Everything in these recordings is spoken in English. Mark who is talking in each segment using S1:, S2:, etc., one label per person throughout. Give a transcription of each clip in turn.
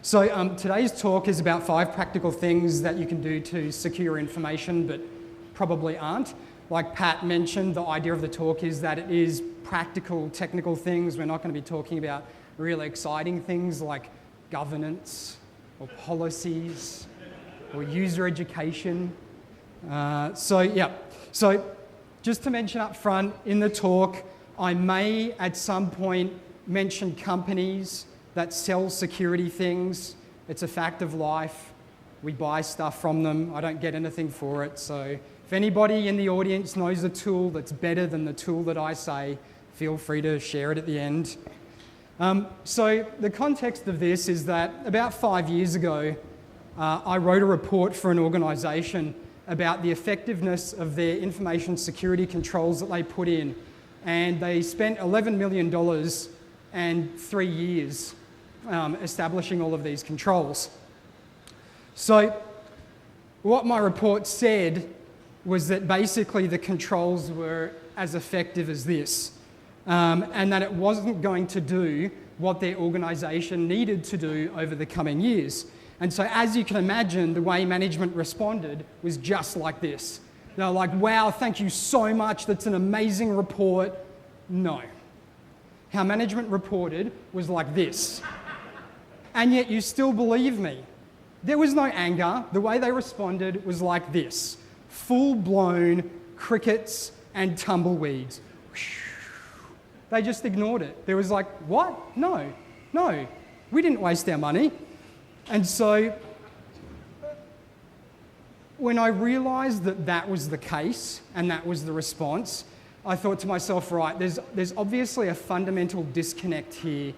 S1: So today's talk is about 5 practical things that you can do to secure information but probably aren't. Like Pat mentioned, the idea of the talk is that it is practical, technical things. We're not going to be talking about really exciting things like governance or policies or user education. So just to mention up front, in the talk, I may at some point mention companies that sell security things. It's a fact of life. We buy stuff from them. I don't get anything for it. So if anybody in the audience knows a tool that's better than the tool that I say, feel free to share it at the end. So the context of this is that about 5 years ago, I wrote a report for an organisation about the effectiveness of their information security controls that they put in. And they spent $11 million and 3 years establishing all of these controls. So what my report said was that basically the controls were as effective as this, and that it wasn't going to do what their organisation needed to do over the coming years. And so as you can imagine, the way management responded was just like this. They were like, wow, thank you so much, that's an amazing report. No. How management reported was like this. And yet you still believe me. There was no anger. The way they responded was like this. Full-blown crickets and tumbleweeds. They just ignored it. There was like, what? No, we didn't waste our money. And so when I realised that that was the case and that was the response, I thought to myself, right, there's obviously a fundamental disconnect here.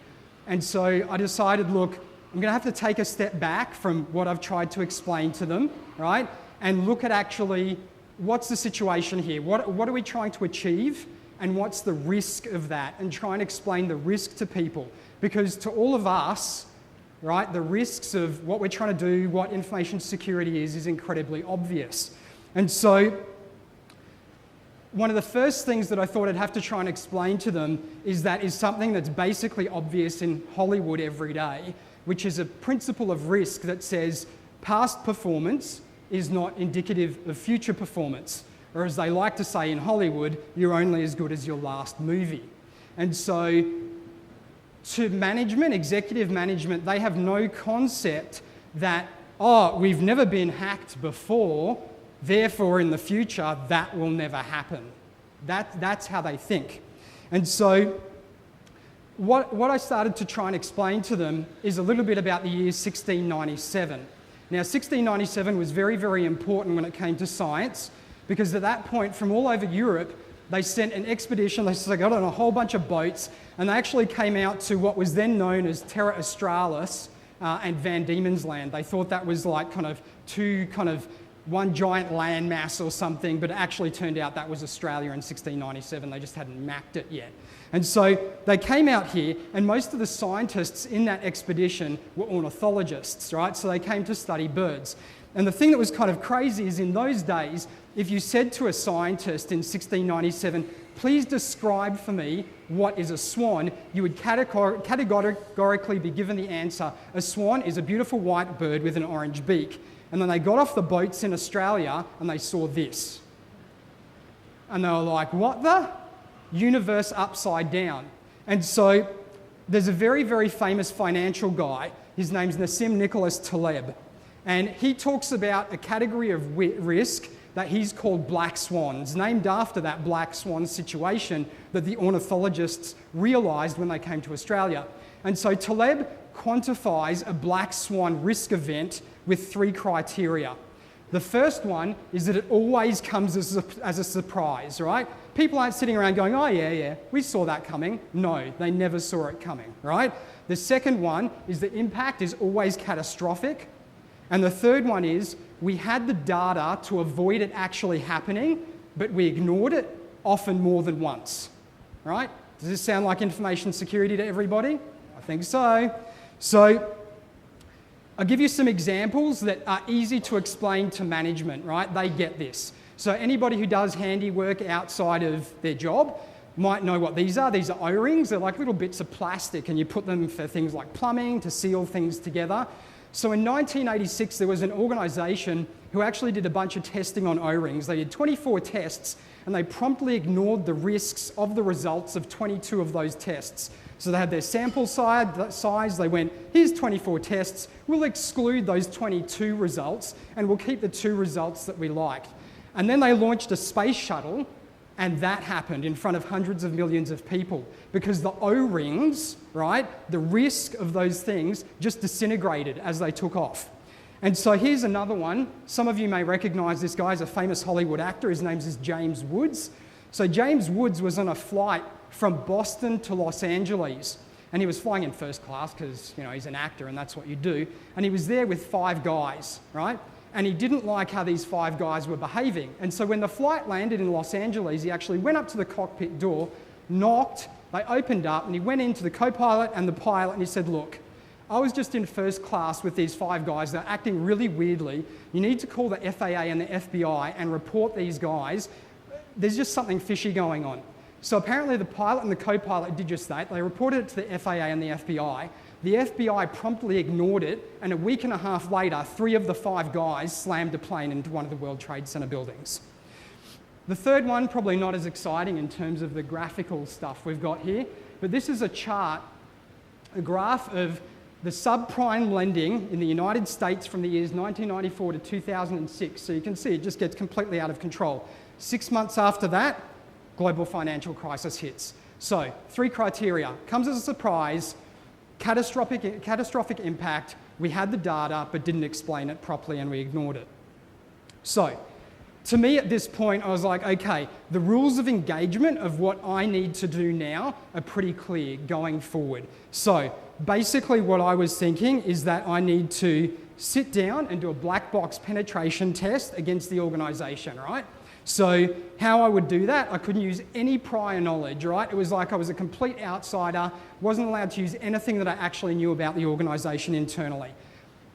S1: And so I decided, look, I'm going to have to take a step back from what I've tried to explain to them, right, and look at actually what's the situation here? What are we trying to achieve? And what's the risk of that? And try and explain the risk to people. Because to all of us, right, the risks of what we're trying to do, what information security is incredibly obvious. And so one of the first things that I thought I'd have to try and explain to them is something that's basically obvious in Hollywood every day, which is a principle of risk that says past performance is not indicative of future performance. Or as they like to say in Hollywood, you're only as good as your last movie. And so to management, executive management, they have no concept that, oh, we've never been hacked before, therefore in the future that will never happen. That's how they think. And so what I started to try and explain to them is a little bit about the year 1697. Now 1697 was very, very important when it came to science, because at that point from all over Europe they sent an expedition, they got on a whole bunch of boats, and they actually came out to what was then known as Terra Australis and Van Diemen's Land. They thought that was like one giant landmass or something, but it actually turned out that was Australia in 1697. They just hadn't mapped it yet. And so they came out here, and most of the scientists in that expedition were ornithologists, right? So they came to study birds. And the thing that was kind of crazy is in those days, if you said to a scientist in 1697, please describe for me what is a swan, you would categorically be given the answer, a swan is a beautiful white bird with an orange beak. And then they got off the boats in Australia and they saw this. And they were like, what the? Universe upside down. And so there's a very, very famous financial guy. His name's Nassim Nicholas Taleb. And he talks about a category of risk that he's called black swans, named after that black swan situation that the ornithologists realised when they came to Australia. And so Taleb quantifies a black swan risk event with 3 criteria. The first one is that it always comes as a surprise, right? People aren't sitting around going, oh yeah, we saw that coming. No, they never saw it coming, right? The second one is the impact is always catastrophic. And the third one is we had the data to avoid it actually happening, but we ignored it often more than once, right? Does this sound like information security to everybody? I think so. So I'll give you some examples that are easy to explain to management, right? They get this. So anybody who does handiwork outside of their job, might know what these are. These are O-rings. They're like little bits of plastic, and you put them for things like plumbing, to seal things together. So in 1986, there was an organisation who actually did a bunch of testing on O-rings. They did 24 tests, and they promptly ignored the risks of the results of 22 of those tests. So they had their sample size. They went, here's 24 tests. We'll exclude those 22 results, and we'll keep the 2 results that we liked. And then they launched a space shuttle, and that happened in front of hundreds of millions of people because the O-rings, right, the risk of those things just disintegrated as they took off. And so here's another one. Some of you may recognise this guy as a famous Hollywood actor. His name is James Woods. So James Woods was on a flight from Boston to Los Angeles, and he was flying in first class because, you know, he's an actor and that's what you do. And he was there with 5 guys, right? And he didn't like how these 5 guys were behaving. And so when the flight landed in Los Angeles, he actually went up to the cockpit door, knocked, they opened up, and he went into the co-pilot and the pilot, and he said, look, I was just in first class with these 5 guys. They're acting really weirdly. You need to call the FAA and the FBI and report these guys. There's just something fishy going on. So apparently the pilot and the co-pilot did just that. They reported it to the FAA and the FBI. The FBI promptly ignored it, and a week and a half later, 3 of the 5 guys slammed a plane into one of the World Trade Center buildings. The third one, probably not as exciting in terms of the graphical stuff we've got here, but this is a chart, a graph of the subprime lending in the United States from the years 1994 to 2006. So you can see it just gets completely out of control. 6 months after that, global financial crisis hits. So 3 criteria. Comes as a surprise, catastrophic impact, we had the data but didn't explain it properly and we ignored it. So to me at this point, I was like, okay, the rules of engagement of what I need to do now are pretty clear going forward. So basically what I was thinking is that I need to sit down and do a black box penetration test against the organisation, right? So how I would do that, I couldn't use any prior knowledge, right? It was like I was a complete outsider, wasn't allowed to use anything that I actually knew about the organisation internally.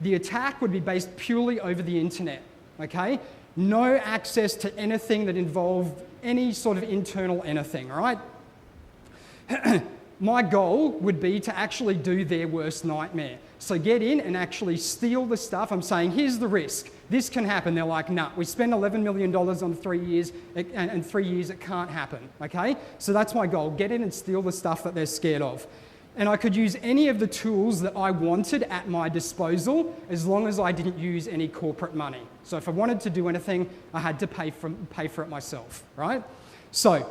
S1: The attack would be based purely over the internet, okay? No access to anything that involved any sort of internal anything, right? My goal would be to actually do their worst nightmare. So get in and actually steal the stuff. I'm saying, here's the risk. This can happen. They're like, nah, we spend $11 million on 3 years, and 3 years it can't happen, okay? So that's my goal. Get in and steal the stuff that they're scared of. And I could use any of the tools that I wanted at my disposal as long as I didn't use any corporate money. So if I wanted to do anything, I had to pay for it myself, right? So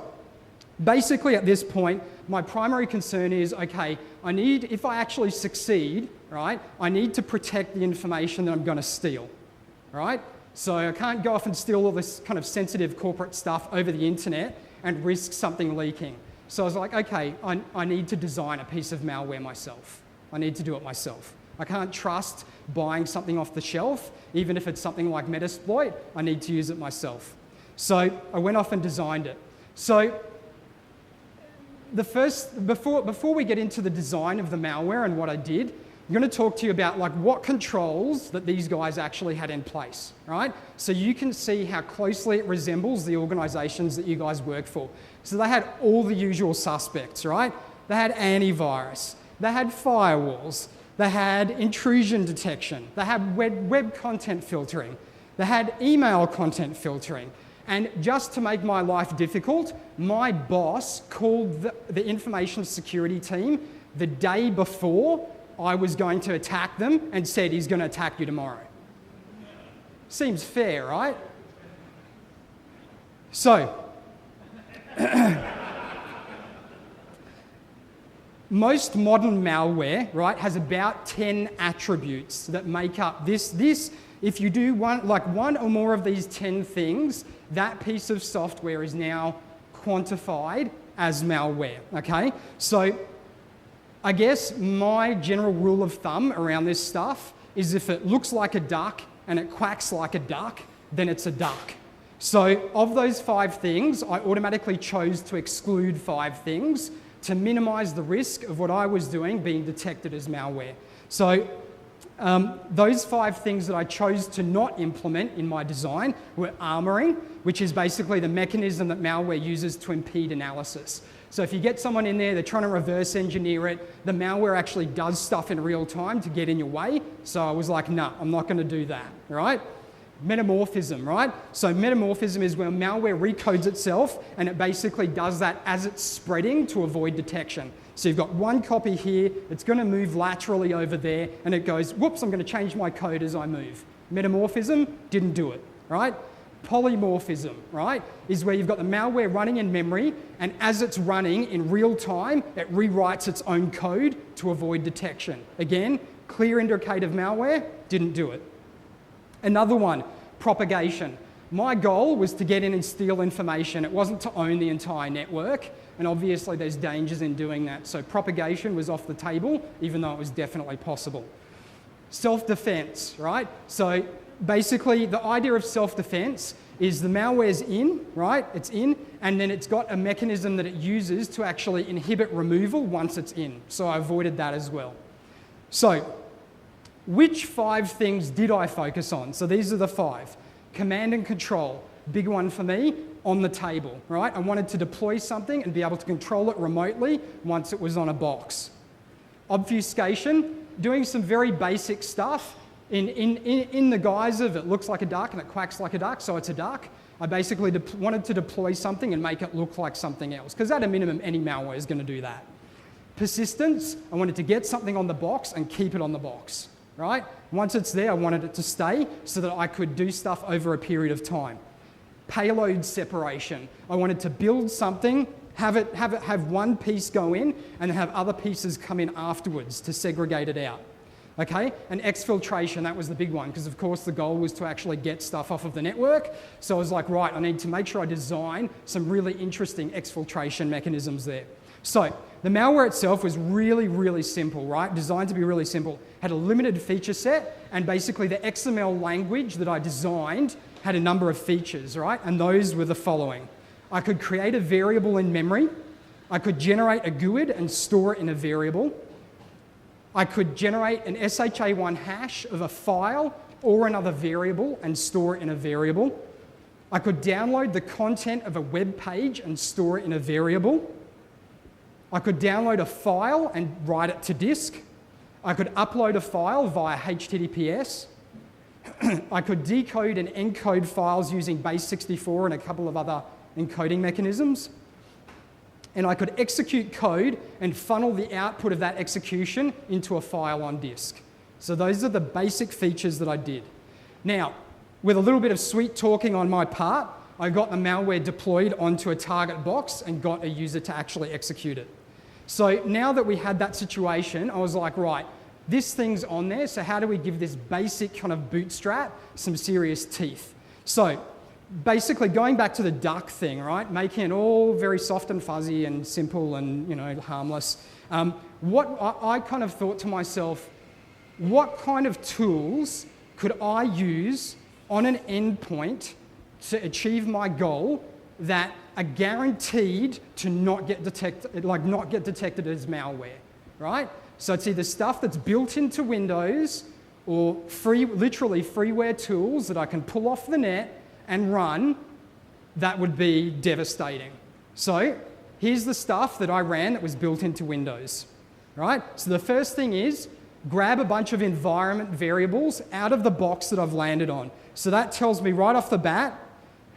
S1: basically at this point, my primary concern is, okay, if I actually succeed, right, I need to protect the information that I'm going to steal, right? So I can't go off and steal all this kind of sensitive corporate stuff over the internet and risk something leaking. So I was like, okay, I need to design a piece of malware myself. I need to do it myself. I can't trust buying something off the shelf, even if it's something like Metasploit, I need to use it myself. So I went off and designed it. So before we get into the design of the malware and what I did, I'm going to talk to you about like what controls that these guys actually had in place, right? So you can see how closely it resembles the organizations that you guys work for. So they had all the usual suspects, right? They had antivirus, they had firewalls, they had intrusion detection, they had web content filtering, they had email content filtering. And just to make my life difficult, my boss called the information security team the day before I was going to attack them and said he's going to attack you tomorrow. Seems fair, right? So, most modern malware, right, has about 10 attributes that make up this. If you do one or more of these 10 things, that piece of software is now quantified as malware, okay? So I guess my general rule of thumb around this stuff is if it looks like a duck and it quacks like a duck, then it's a duck. So of those 5 things, I automatically chose to exclude 5 things to minimize the risk of what I was doing being detected as malware. So Those 5 things that I chose to not implement in my design were armoring, which is basically the mechanism that malware uses to impede analysis. So if you get someone in there, they're trying to reverse engineer it, the malware actually does stuff in real time to get in your way. So I was like, no, I'm not going to do that, right? Metamorphism, right? So metamorphism is where malware recodes itself and it basically does that as it's spreading to avoid detection. So you've got one copy here, it's going to move laterally over there and it goes, whoops, I'm going to change my code as I move. Metamorphism didn't do it, right? Polymorphism, right, is where you've got the malware running in memory and as it's running in real time, it rewrites its own code to avoid detection. Again, clear indicator of malware, didn't do it. Another one, propagation. My goal was to get in and steal information. It wasn't to own the entire network. And obviously there's dangers in doing that. So propagation was off the table, even though it was definitely possible. Self-defense, right? So basically the idea of self-defense is the malware's in, right? It's in, and then it's got a mechanism that it uses to actually inhibit removal once it's in. So I avoided that as well. So which 5 things did I focus on? So these are the 5. Command and control, big one for me, on the table, right? I wanted to deploy something and be able to control it remotely once it was on a box. Obfuscation, doing some very basic stuff in the guise of it looks like a duck and it quacks like a duck, so it's a duck. I basically wanted to deploy something and make it look like something else, because at a minimum, any malware is going to do that. Persistence, I wanted to get something on the box and keep it on the box, right? Once it's there, I wanted it to stay so that I could do stuff over a period of time. Payload separation, I wanted to build something, have one piece go in and have other pieces come in afterwards to segregate it out. Okay, and exfiltration, that was the big one, because of course the goal was to actually get stuff off of the network. So I was like, right, I need to make sure I design some really interesting exfiltration mechanisms there. So the malware itself was really, really simple, right? Designed to be really simple. Had a limited feature set, and basically the XML language that I designed had a number of features, right? And those were the following. I could create a variable in memory. I could generate a GUID and store it in a variable. I could generate an SHA-1 hash of a file or another variable and store it in a variable. I could download the content of a web page and store it in a variable. I could download a file and write it to disk. I could upload a file via HTTPS. I could decode and encode files using base64 and a couple of other encoding mechanisms. And I could execute code and funnel the output of that execution into a file on disk. So those are the basic features that I did. Now, with a little bit of sweet talking on my part, I got the malware deployed onto a target box and got a user to actually execute it. So now that we had that situation, I was like, right, this thing's on there, so how do we give this basic kind of bootstrap some serious teeth? So basically going back to the duck thing, right, making it all very soft and fuzzy and simple and, you know, harmless, what I kind of thought to myself, what kind of tools could I use on an endpoint to achieve my goal that are guaranteed to not get detected as malware, right? So it's either stuff that's built into Windows or literally freeware tools that I can pull off the net and run that would be devastating. So here's the stuff that I ran that was built into Windows, right? So the first thing is grab a bunch of environment variables out of the box that I've landed on. So that tells me right off the bat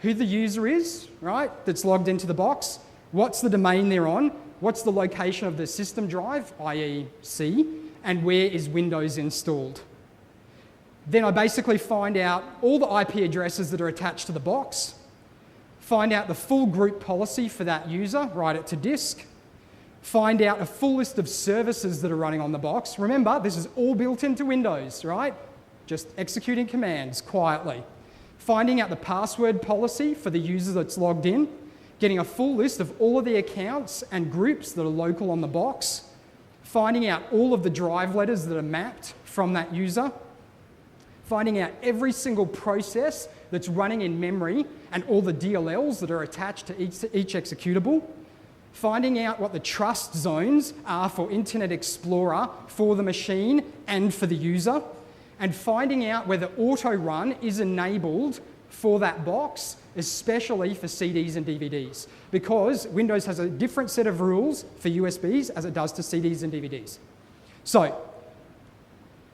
S1: who the user is, right, that's logged into the box, what's the domain they're on, what's the location of the system drive, i.e. C, and where is Windows installed. Then I basically find out all the IP addresses that are attached to the box, find out the full group policy for that user, write it to disk, find out a full list of services that are running on the box. Remember, this is all built into Windows, right? Just executing commands quietly. Finding out the password policy for the user that's logged in, getting a full list of all of the accounts and groups that are local on the box, finding out all of the drive letters that are mapped from that user, finding out every single process that's running in memory and all the DLLs that are attached to each executable, finding out what the trust zones are for Internet Explorer for the machine and for the user, and finding out whether auto run is enabled for that box, especially for CDs and DVDs, because Windows has a different set of rules for USBs as it does to CDs and DVDs. So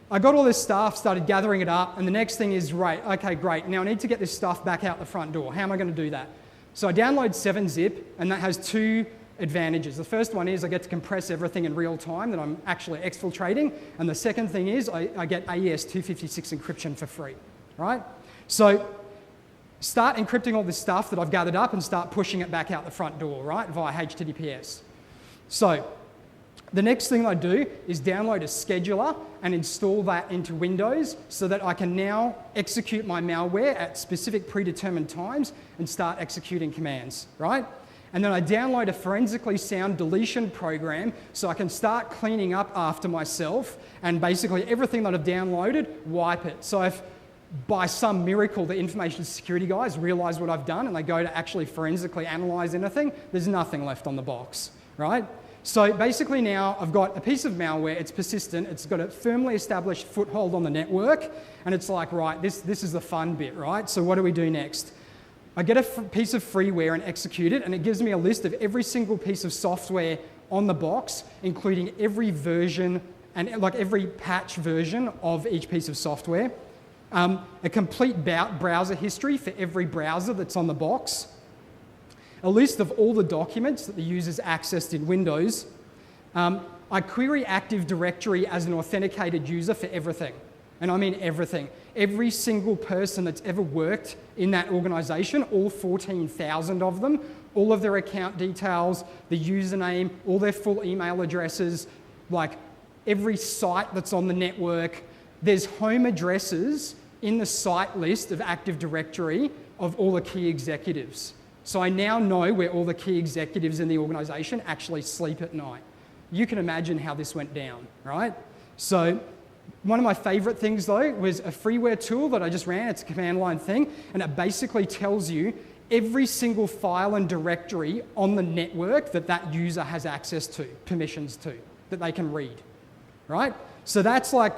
S1: I got all this stuff, started gathering it up, and the next thing is, right, okay, great. Now I need to get this stuff back out the front door. How am I going to do that? So I download 7-zip, and that has two advantages. The first one is I get to compress everything in real time that I'm actually exfiltrating, and the second thing is I get AES 256 encryption for free, right? So start encrypting all this stuff that I've gathered up and start pushing it back out the front door, right, via HTTPS. So the next thing I do is download a scheduler and install that into Windows so that I can now execute my malware at specific predetermined times and start executing commands, right? And then I download a forensically sound deletion program so I can start cleaning up after myself and basically everything that I've downloaded, wipe it. So if by some miracle the information security guys realize what I've done and they go to actually forensically analyze anything, there's nothing left on the box, right? So basically now I've got a piece of malware, it's persistent, it's got a firmly established foothold on the network, and it's like, right, this is the fun bit, right? So what do we do next? I get a piece of freeware and execute it, and it gives me a list of every single piece of software on the box, including every version and like every patch version of each piece of software. A complete browser history for every browser that's on the box. A list of all the documents that the user's accessed in Windows. I query Active Directory as an authenticated user for everything. And I mean everything. Every single person that's ever worked in that organization, all 14,000 of them, all of their account details, the username, all their full email addresses, like every site that's on the network. There's home addresses in the site list of Active Directory of all the key executives. So I now know where all the key executives in the organization actually sleep at night. You can imagine how this went down, right? So one of my favorite things though was a freeware tool that I just ran. It's a command line thing, and it basically tells you every single file and directory on the network that that user has access to, permissions to, that they can read, right? So that's like,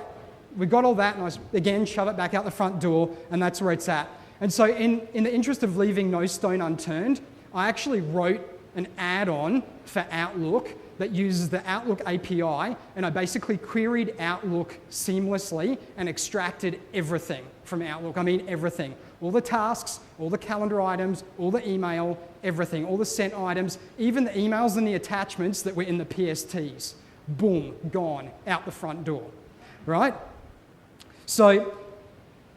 S1: we got all that, and I again shove it back out the front door, and that's where it's at. And so in the interest of leaving no stone unturned, I actually wrote an add-on for Outlook that uses the Outlook API, and I basically queried Outlook seamlessly and extracted everything from Outlook. I mean everything. All the tasks, all the calendar items, all the email, everything, all the sent items, even the emails and the attachments that were in the PSTs. Boom, gone, out the front door, right? So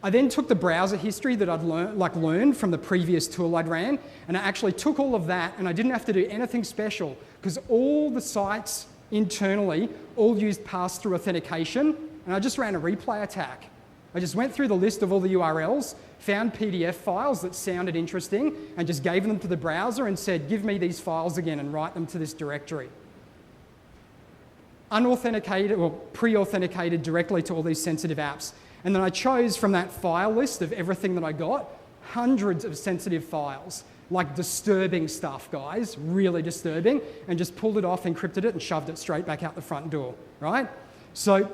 S1: I then took the browser history that I'd learned from the previous tool I'd ran, and I actually took all of that, and I didn't have to do anything special because all the sites internally all used pass-through authentication, and I just ran a replay attack. I just went through the list of all the URLs, found PDF files that sounded interesting, and just gave them to the browser and said, give me these files again and write them to this directory. Unauthenticated or pre-authenticated directly to all these sensitive apps. And then I chose from that file list of everything that I got, hundreds of sensitive files, like disturbing stuff, guys, really disturbing, and just pulled it off, encrypted it, and shoved it straight back out the front door, right? So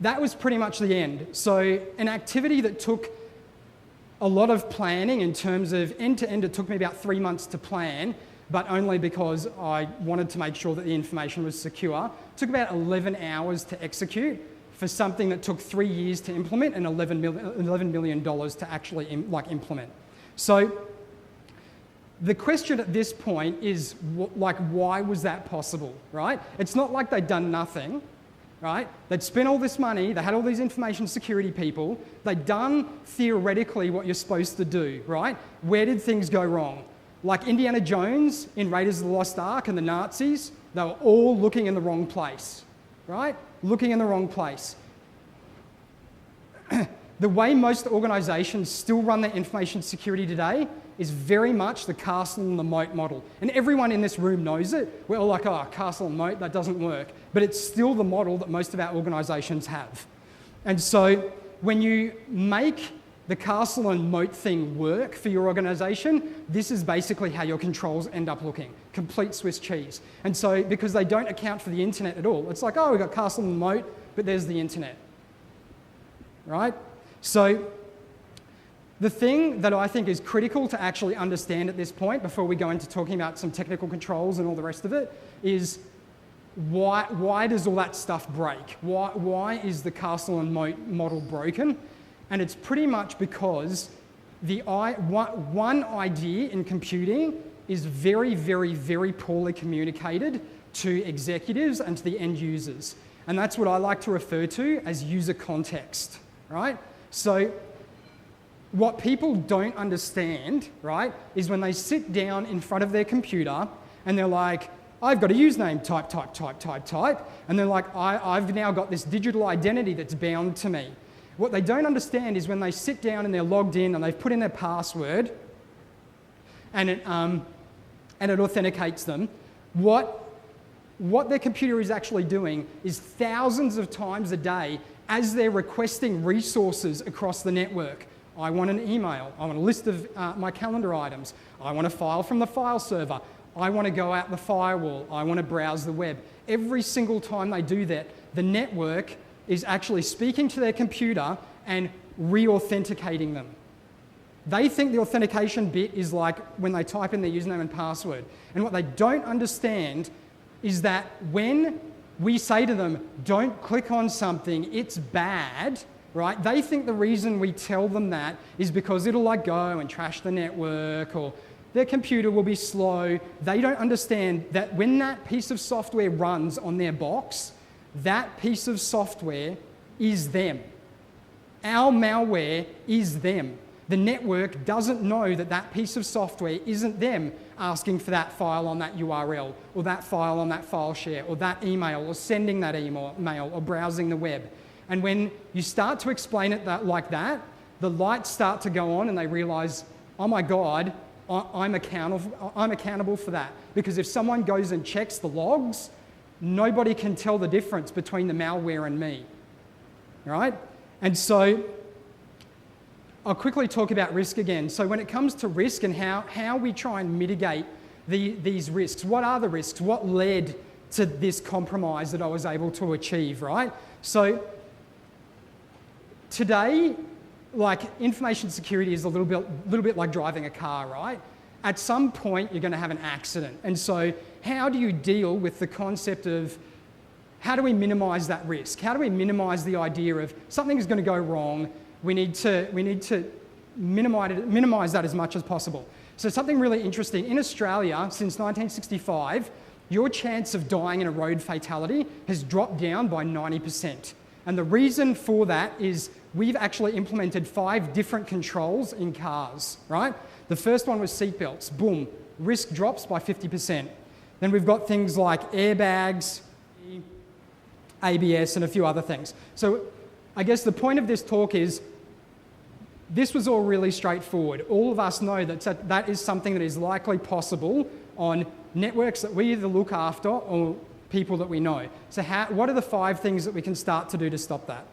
S1: that was pretty much the end. So an activity that took a lot of planning in terms of end-to-end, it took me about 3 months to plan, but only because I wanted to make sure that the information was secure. It took about 11 hours to execute for something that took 3 years to implement and $11 million to actually implement. So the question at this point is, why was that possible, right? It's not like they'd done nothing, right? They'd spent all this money, they had all these information security people, they'd done theoretically what you're supposed to do, right? Where did things go wrong? Like Indiana Jones in Raiders of the Lost Ark and the Nazis, they were all looking in the wrong place, right? Looking in the wrong place. The way most organisations still run their information security today is very much the castle and the moat model. And everyone in this room knows it. We're all like, oh, castle and moat, that doesn't work. But it's still the model that most of our organisations have. And so when you make the castle and moat thing work for your organisation, this is basically how your controls end up looking. Complete Swiss cheese. And so because they don't account for the internet at all, it's like, oh, we've got castle and moat, but there's the internet. right? So the thing that I think is critical to actually understand at this point, before we go into talking about some technical controls and all the rest of it, is why does all that stuff break? Why is the castle and moat model broken? And it's pretty much because one idea in computing is very, very, very poorly communicated to executives and to the end users. And that's what I like to refer to as user context, right? So what people don't understand, right, is when they sit down in front of their computer and they're like, I've got a username, type. And they're like, I've now got this digital identity that's bound to me. What they don't understand is when they sit down and they're logged in and they've put in their password and it authenticates them, what their computer is actually doing is thousands of times a day as they're requesting resources across the network. I want an email. I want a list of my calendar items. I want a file from the file server. I want to go out the firewall. I want to browse the web. Every single time they do that, the network is actually speaking to their computer and re-authenticating them. They think the authentication bit is like when they type in their username and password. And what they don't understand is that when we say to them, don't click on something, it's bad, right? They think the reason we tell them that is because it'll like go and trash the network or their computer will be slow. They don't understand that when that piece of software runs on their box, that piece of software is them. Our malware is them. The network doesn't know that that piece of software isn't them asking for that file on that URL or that file on that file share or that email or sending that email or browsing the web. And when you start to explain it like that, the lights start to go on and they realize, oh my God, I'm accountable for that. Because if someone goes and checks the logs, nobody can tell the difference between the malware and me, right? And so I'll quickly talk about risk again. So when it comes to risk and how we try and mitigate these risks, what are the risks? What led to this compromise that I was able to achieve, right? So today, like information security is a little bit like driving a car, right? At some point, you're going to have an accident. And so how do you deal with the concept of how do we minimize that risk? How do we minimize the idea of something is going to go wrong? We need to minimize that as much as possible. So something really interesting, in Australia, since 1965, your chance of dying in a road fatality has dropped down by 90%. And the reason for that is we've actually implemented 5 different controls in cars, right? The first one was seatbelts. Boom, risk drops by 50%. Then we've got things like airbags, ABS, and a few other things. So I guess the point of this talk is this was all really straightforward. All of us know that that is something that is likely possible on networks that we either look after or people that we know. So what are the 5 things that we can start to do to stop that?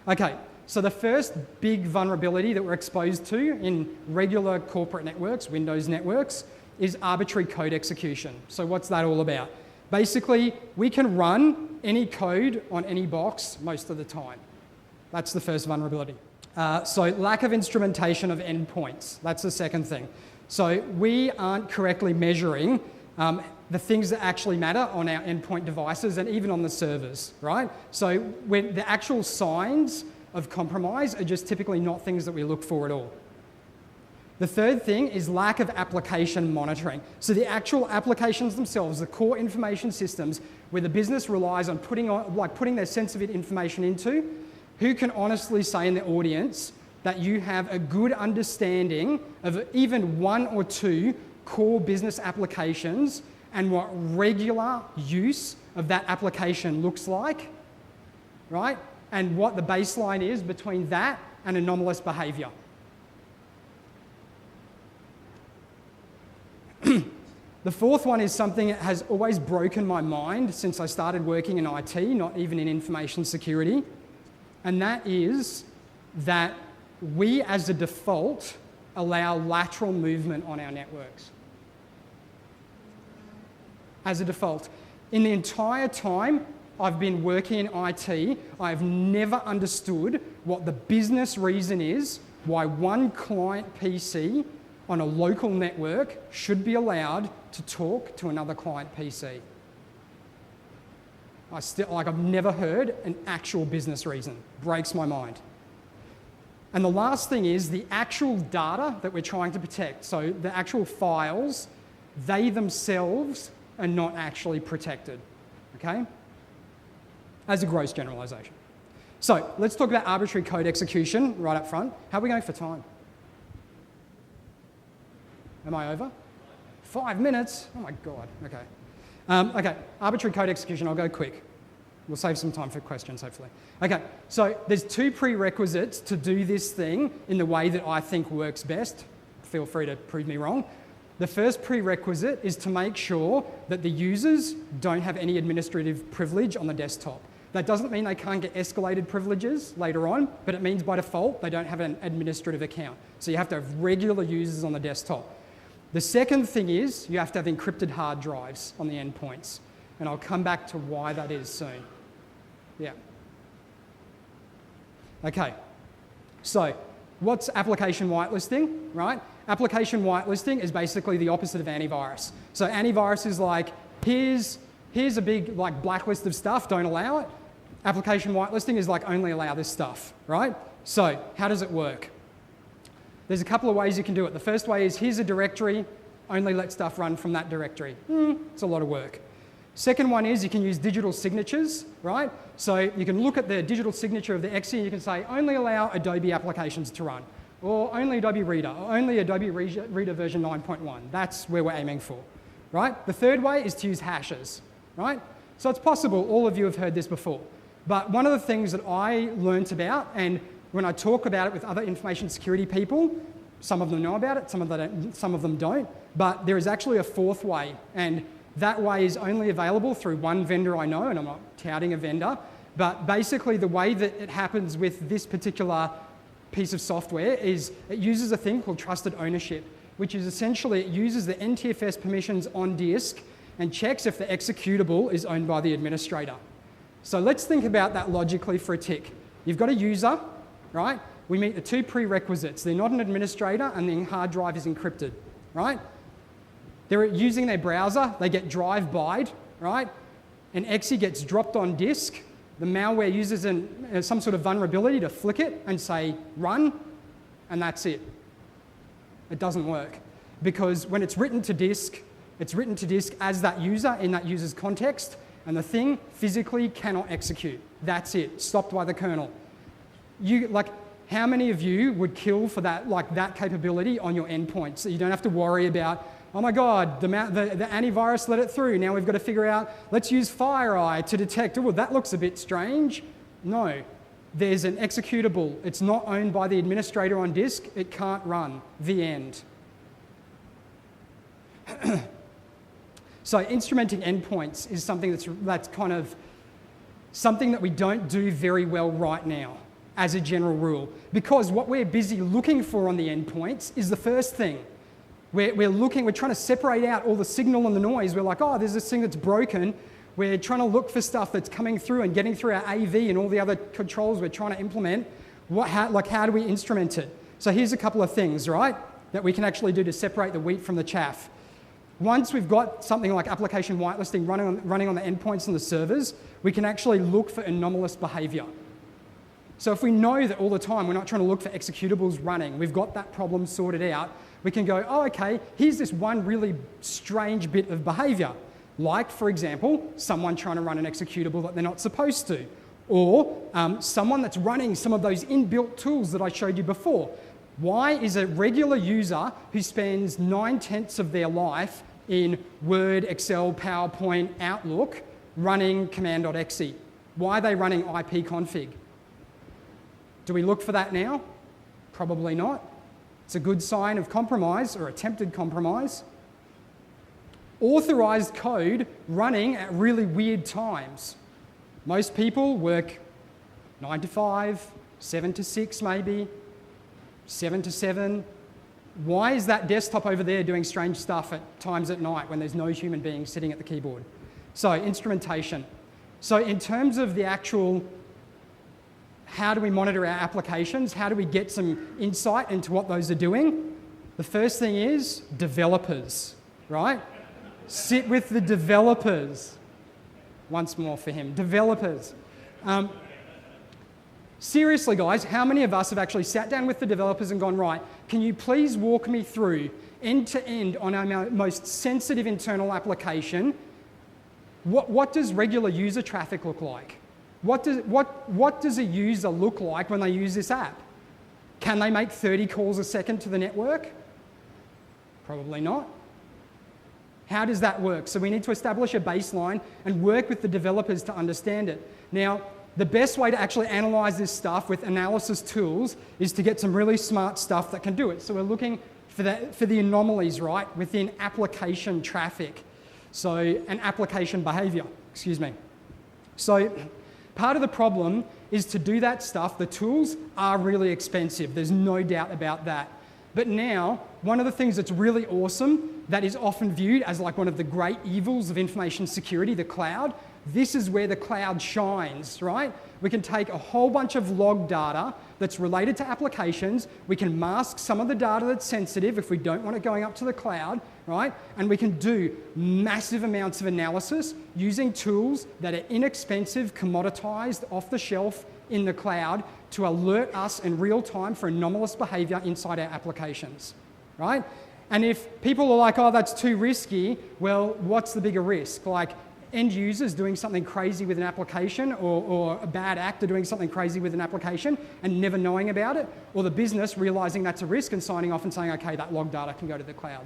S1: Okay, so the first big vulnerability that we're exposed to in regular corporate networks, Windows networks, is arbitrary code execution. So what's that all about? Basically, we can run any code on any box most of the time. That's the first vulnerability. So lack of instrumentation of endpoints. That's the second thing. So we aren't correctly measuring the things that actually matter on our endpoint devices and even on the servers, right? So when the actual signs of compromise are just typically not things that we look for at all. The third thing is lack of application monitoring. So the actual applications themselves, the core information systems where the business relies on putting their sensitive information into, who can honestly say in the audience that you have a good understanding of even 1 or 2 core business applications and what regular use of that application looks like, right? And what the baseline is between that and anomalous behavior. The fourth one is something that has always broken my mind since I started working in IT, not even in information security. And that is that we, as a default, allow lateral movement on our networks. As a default. In the entire time I've been working in IT, I've never understood what the business reason is why one client PC on a local network should be allowed to talk to another client PC. I've never heard an actual business reason. Breaks my mind. And the last thing is the actual data that we're trying to protect. So the actual files, they themselves are not actually protected, okay? As a gross generalization. So let's talk about arbitrary code execution right up front. How are we going for time? Am I over? 5 minutes? Oh my God, okay. Okay, arbitrary code execution, I'll go quick. We'll save some time for questions, hopefully. Okay, so there's 2 prerequisites to do this thing in the way that I think works best. Feel free to prove me wrong. The first prerequisite is to make sure that the users don't have any administrative privilege on the desktop. That doesn't mean they can't get escalated privileges later on, but it means by default they don't have an administrative account. So you have to have regular users on the desktop. The second thing is you have to have encrypted hard drives on the endpoints. And I'll come back to why that is soon. Yeah. Okay. So what's application whitelisting, right? Application whitelisting is basically the opposite of antivirus. So antivirus is like, here's a big like blacklist of stuff, don't allow it. Application whitelisting is like, only allow this stuff, right? So how does it work? There's a couple of ways you can do it. The first way is here's a directory, only let stuff run from that directory. It's a lot of work. Second one is you can use digital signatures, right? So you can look at the digital signature of the exe and you can say only allow Adobe applications to run, or only Adobe Reader, or only Adobe Reader version 9.1. That's where we're aiming for, right? The third way is to use hashes, right? So it's possible, all of you have heard this before, but one of the things that I learnt about, and when I talk about it with other information security people, some of them know about it, some of them don't, but there is actually a fourth way, and that way is only available through one vendor I know, and I'm not touting a vendor, but basically the way that it happens with this particular piece of software is it uses a thing called trusted ownership, which is essentially it uses the NTFS permissions on disk and checks if the executable is owned by the administrator. So let's think about that logically for a tick. You've got a user, right? We meet the 2 prerequisites. They're not an administrator and the hard drive is encrypted, right? They're using their browser, they get drive-by'd, right? An exe gets dropped on disk, the malware uses some sort of vulnerability to flick it and say, run, and that's it. It doesn't work. Because when it's written to disk as that user in that user's context, and the thing physically cannot execute. That's it, stopped by the kernel. How many of you would kill for that capability on your endpoint so you don't have to worry about, oh my God, the antivirus let it through. Now we've got to figure out, let's use FireEye to detect, oh, that looks a bit strange. No, there's an executable. It's not owned by the administrator on disk. It can't run. The end. So instrumenting endpoints is something that's kind of something that we don't do very well right now as a general rule, because what we're busy looking for on the endpoints is the first thing. We're trying to separate out all the signal and the noise. We're like, oh, there's this thing that's broken. We're trying to look for stuff that's coming through and getting through our AV and all the other controls we're trying to implement. How do we instrument it? So here's a couple of things, right, that we can actually do to separate the wheat from the chaff. Once we've got something like application whitelisting running on the endpoints and the servers, we can actually look for anomalous behavior. So if we know that all the time we're not trying to look for executables running, we've got that problem sorted out, we can go, oh, okay, here's this one really strange bit of behavior. Like, for example, someone trying to run an executable that they're not supposed to. Or someone that's running some of those inbuilt tools that I showed you before. Why is a regular user who spends 9/10 of their life in Word, Excel, PowerPoint, Outlook running command.exe? Why are they running ipconfig? Do we look for that now? Probably not. It's a good sign of compromise or attempted compromise. Authorized code running at really weird times. Most people work 9 to 5, 7 to 6 maybe, 7 to 7. Why is that desktop over there doing strange stuff at times at night when there's no human being sitting at the keyboard? So instrumentation. So in terms of the actual, how do we monitor our applications? How do we get some insight into what those are doing? The first thing is developers, right? Sit with the developers. Once more for him, developers. Seriously, guys, how many of us have actually sat down with the developers and gone, right, can you please walk me through end to end on our most sensitive internal application? What does regular user traffic look like? What does a user look like when they use this app? Can they make 30 calls a second to the network? Probably not. How does that work? So we need to establish a baseline and work with the developers to understand it. Now, the best way to actually analyze this stuff with analysis tools is to get some really smart stuff that can do it. So we're looking for the anomalies, right, within application traffic. So, and application behavior, excuse me. So part of the problem is to do that stuff, the tools are really expensive. There's no doubt about that. But now, one of the things that's really awesome that is often viewed as like one of the great evils of information security, the cloud, this is where the cloud shines, right? We can take a whole bunch of log data that's related to applications. We can mask some of the data that's sensitive if we don't want it going up to the cloud, right? And we can do massive amounts of analysis using tools that are inexpensive, commoditized, off the shelf in the cloud to alert us in real time for anomalous behavior inside our applications, right? And if people are like, oh, that's too risky, well, what's the bigger risk? Like, end users doing something crazy with an application or a bad actor doing something crazy with an application and never knowing about it, or the business realizing that's a risk and signing off and saying, okay, that log data can go to the cloud.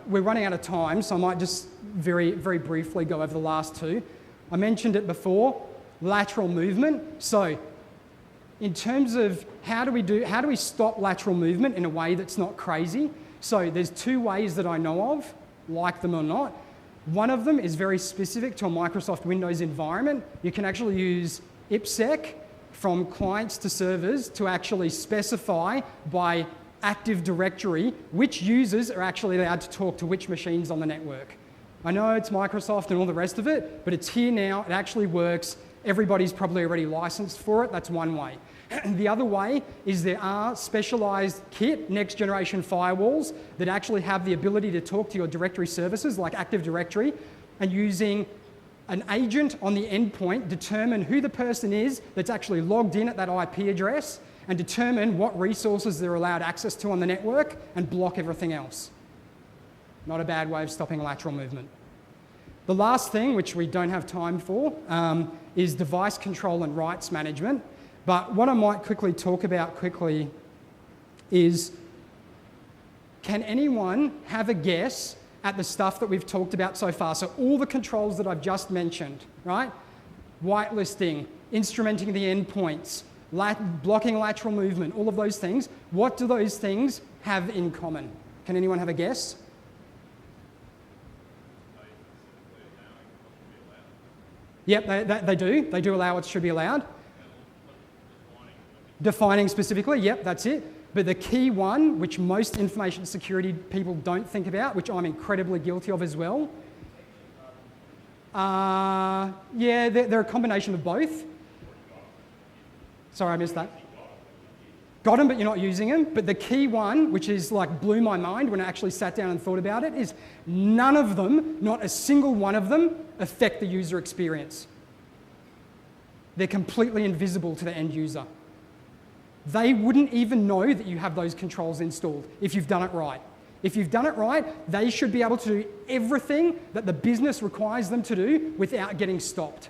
S1: We're running out of time, so I might just very, very briefly go over the last two. I mentioned it before, lateral movement. So in terms of how do we stop lateral movement in a way that's not crazy? So there's two ways that I know of, like them or not. One of them is very specific to a Microsoft Windows environment. You can actually use IPsec from clients to servers to actually specify by Active Directory which users are actually allowed to talk to which machines on the network. I know it's Microsoft and all the rest of it, but it's here now, it actually works. Everybody's probably already licensed for it, that's one way. The other way is there are specialized kit, next generation firewalls that actually have the ability to talk to your directory services like Active Directory, and using an agent on the endpoint determine who the person is that's actually logged in at that IP address and determine what resources they're allowed access to on the network and block everything else. Not a bad way of stopping lateral movement. The last thing, which we don't have time for, is device control and rights management. But what I might quickly talk about is, can anyone have a guess at the stuff that we've talked about so far? So all the controls that I've just mentioned, right? Whitelisting, instrumenting the endpoints, blocking lateral movement, all of those things. What do those things have in common? Can anyone have a guess? Yep, they do. They do allow what should be allowed. Defining specifically, yep, that's it. But the key one, which most information security people don't think about, which I'm incredibly guilty of as well, yeah, they're a combination of both. Sorry, I missed that. Got them, but you're not using them. But the key one, which is like blew my mind when I actually sat down and thought about it, is none of them, not a single one of them, affect the user experience. They're completely invisible to the end user. They wouldn't even know that you have those controls installed if you've done it right. If you've done it right, they should be able to do everything that the business requires them to do without getting stopped.